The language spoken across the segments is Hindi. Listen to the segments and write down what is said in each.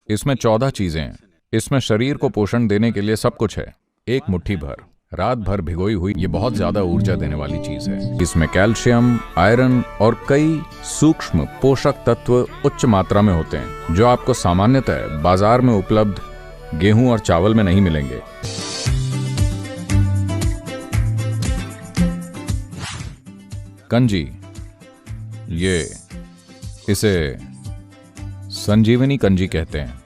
इसमें 14 चीजें हैं। इसमें शरीर को पोषण देने के लिए सब कुछ है। एक मुट्ठी भर रात भर भिगोई हुई ये बहुत ज्यादा ऊर्जा देने वाली चीज है। इसमें कैल्शियम, आयरन और कई सूक्ष्म पोषक तत्व उच्च मात्रा में होते हैं जो आपको सामान्यतः बाजार में उपलब्ध गेहूं और चावल में नहीं मिलेंगे। कंजी, इसे संजीवनी कंजी कहते हैं।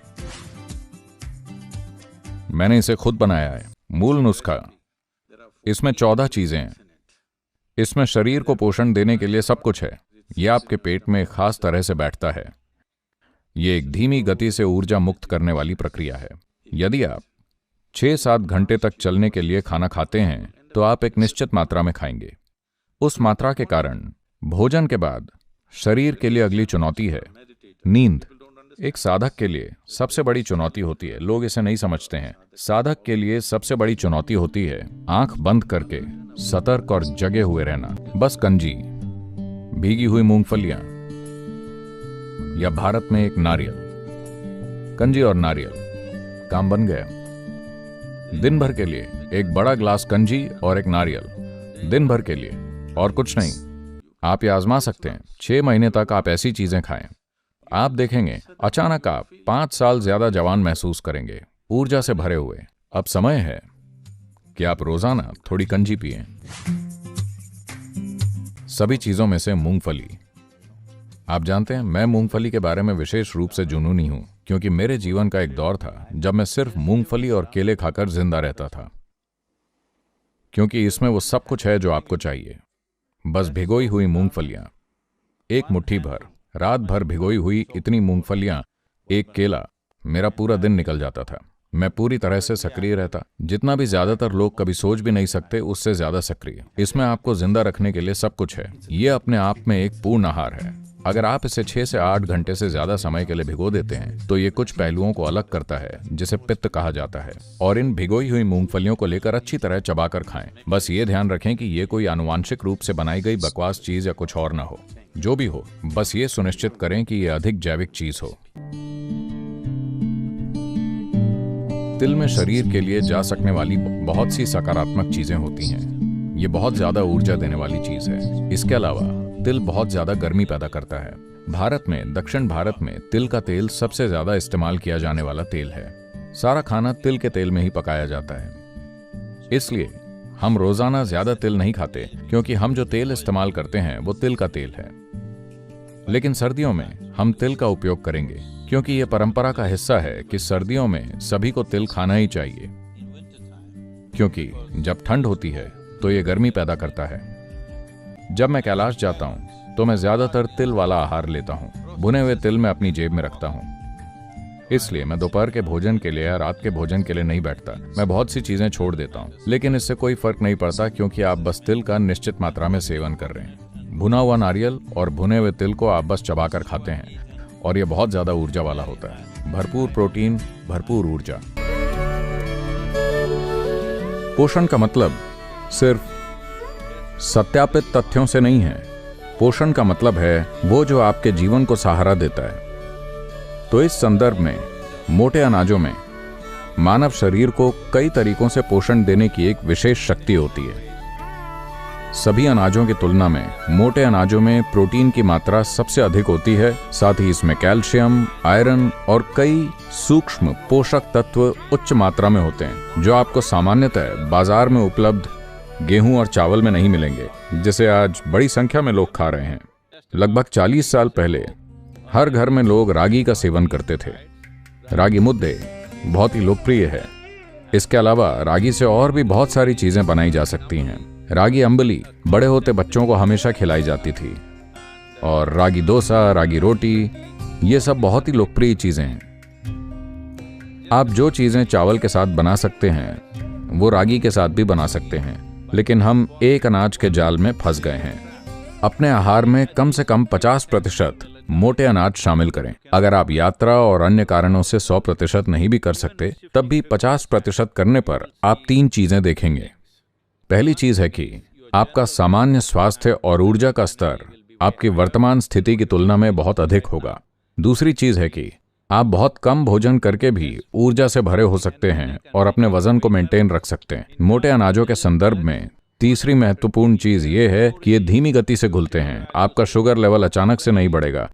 मैंने इसे खुद बनाया है। मूल नुस्खा, इसमें 14 चीजें हैं। इसमें शरीर को पोषण देने के लिए सब कुछ है। यह आपके पेट में खास तरह से बैठता है। यह एक धीमी गति से ऊर्जा मुक्त करने वाली प्रक्रिया है। यदि आप 6-7 घंटे तक चलने के लिए खाना खाते हैं तो आप एक निश्चित मात्रा में खाएंगे। उस मात्रा के कारण भोजन के बाद शरीर के लिए अगली चुनौती है नींद। एक साधक के लिए सबसे बड़ी चुनौती होती है, लोग इसे नहीं समझते हैं, साधक के लिए सबसे बड़ी चुनौती होती है आंख बंद करके सतर्क और जगे हुए रहना। बस कंजी, भीगी हुई मूंगफलियां या भारत में एक नारियल, कंजी और नारियल, काम बन गया। दिन भर के लिए एक बड़ा ग्लास कंजी और एक नारियल, दिन भर के लिए, और कुछ नहीं। आप ये आजमा सकते हैं। 6 महीने तक आप ऐसी चीजें खाएं, आप देखेंगे अचानक आप 5 साल ज्यादा जवान महसूस करेंगे, ऊर्जा से भरे हुए। अब समय है कि आप रोजाना थोड़ी कंजी पिएं। सभी चीजों में से मूंगफली। आप जानते हैं, मैं मूंगफली के बारे में विशेष रूप से जुनूनी हूं क्योंकि मेरे जीवन का एक दौर था जब मैं सिर्फ मूंगफली और केले खाकर जिंदा रहता था, क्योंकि इसमें वो सब कुछ है जो आपको चाहिए। बस भिगोई हुई मूंगफलियां, एक मुट्ठी भर रात भर भिगोई हुई इतनी मूंगफलियां, एक केला, मेरा पूरा दिन निकल जाता था। मैं पूरी तरह से सक्रिय रहता, जितना भी ज्यादातर लोग कभी सोच भी नहीं सकते उससे ज्यादा सक्रिय। इसमें आपको जिंदा रखने के लिए सब कुछ है। ये अपने आप में एक पूर्ण आहार है। अगर आप इसे 6 से 8 घंटे से ज्यादा समय के लिए भिगो देते हैं तो ये कुछ पहलुओं को अलग करता है जिसे पित्त कहा जाता है। और इन भिगोई हुई मूंगफलियों को लेकर अच्छी तरह चबाकर खाएं। बस ये ध्यान रखें कि ये कोई आनुवांशिक रूप से बनाई गई बकवास चीज या कुछ और ना हो। जो भी हो, बस ये सुनिश्चित करें कि ये अधिक जैविक चीज हो। तिल में शरीर के लिए जा सकने वाली बहुत सी सकारात्मक चीजें होती हैं। ये बहुत ज्यादा ऊर्जा देने वाली चीज है। इसके अलावा तिल बहुत ज्यादा गर्मी पैदा करता है। भारत में, दक्षिण भारत में तिल का तेल सबसे ज्यादा इस्तेमाल किया जाने वाला तेल है। सारा खाना तिल के तेल में ही पकाया जाता है। इसलिए हम रोजाना ज्यादा तिल नहीं खाते क्योंकि हम जो तेल इस्तेमाल करते हैं वो तिल का तेल है। लेकिन सर्दियों में हम तिल का उपयोग करेंगे क्योंकि यह परंपरा का हिस्सा है कि सर्दियों में सभी को तिल खाना ही चाहिए, क्योंकि जब ठंड होती है तो यह गर्मी पैदा करता है। जब मैं कैलाश जाता हूं तो मैं ज्यादातर तिल वाला आहार लेता हूं। भुने हुए तिल मैं अपनी जेब में रखता हूं। इसलिए मैं दोपहर के भोजन के लिए या रात के भोजन के लिए नहीं बैठता। मैं बहुत सी चीजें छोड़ देता हूं, लेकिन इससे कोई फर्क नहीं पड़ता क्योंकि आप बस तिल का निश्चित मात्रा में सेवन कर रहे हैं। भुना हुआ नारियल और भुने हुए तिल को आप बस चबाकर खाते हैं और यह बहुत ज्यादा ऊर्जा वाला होता है। भरपूर प्रोटीन, भरपूर ऊर्जा। पोषण का मतलब सिर्फ सत्यापित तथ्यों से नहीं है। पोषण का मतलब है वो जो आपके जीवन को सहारा देता है। तो इस संदर्भ में मोटे अनाजों में मानव शरीर को कई तरीकों से पोषण देने की एक विशेष शक्ति होती है। सभी अनाजों की तुलना में मोटे अनाजों में प्रोटीन की मात्रा सबसे अधिक होती है। साथ ही इसमें कैल्शियम, आयरन और कई सूक्ष्म पोषक तत्व उच्च मात्रा में होते हैं जो आपको सामान्यतः बाजार में उपलब्ध गेहूं और चावल में नहीं मिलेंगे, जिसे आज बड़ी संख्या में लोग खा रहे हैं। लगभग 40 साल पहले हर घर में लोग रागी का सेवन करते थे। रागी मुद्दे बहुत ही लोकप्रिय है। इसके अलावा रागी से और भी बहुत सारी चीजें बनाई जा सकती हैं। रागी अंबली बड़े होते बच्चों को हमेशा खिलाई जाती थी, और रागी डोसा, रागी रोटी, ये सब बहुत ही लोकप्रिय चीजें हैं। आप जो चीजें चावल के साथ बना सकते हैं वो रागी के साथ भी बना सकते हैं, लेकिन हम एक अनाज के जाल में फंस गए हैं। अपने आहार में कम से कम 50% मोटे अनाज शामिल करें। अगर आप यात्रा और अन्य कारणों से 100% नहीं भी कर सकते, तब भी 50% करने पर आप 3 चीजें देखेंगे। पहली चीज है कि आपका सामान्य स्वास्थ्य और ऊर्जा का स्तर आपकी वर्तमान स्थिति की तुलना में बहुत अधिक होगा। दूसरी चीज है कि आप बहुत कम भोजन करके भी ऊर्जा से भरे हो सकते हैं और अपने वजन को मेंटेन रख सकते हैं। मोटे अनाजों के संदर्भ में तीसरी महत्वपूर्ण चीज ये है कि ये धीमी गति से घुलते हैं। आपका शुगर लेवल अचानक से नहीं बढ़ेगा,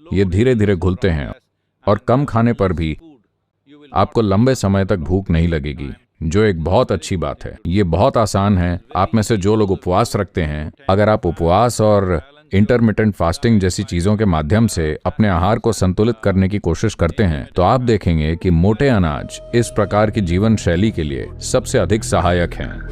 ये धीरे धीरे घुलते हैं और कम खाने पर भी आपको लंबे समय तक भूख नहीं लगेगी, जो एक बहुत अच्छी बात है। ये बहुत आसान है। आप में से जो लोग उपवास रखते हैं, अगर आप उपवास और इंटरमिटेंट फास्टिंग जैसी चीजों के माध्यम से अपने आहार को संतुलित करने की कोशिश करते हैं, तो आप देखेंगे कि मोटे अनाज इस प्रकार की जीवन शैली के लिए सबसे अधिक सहायक हैं।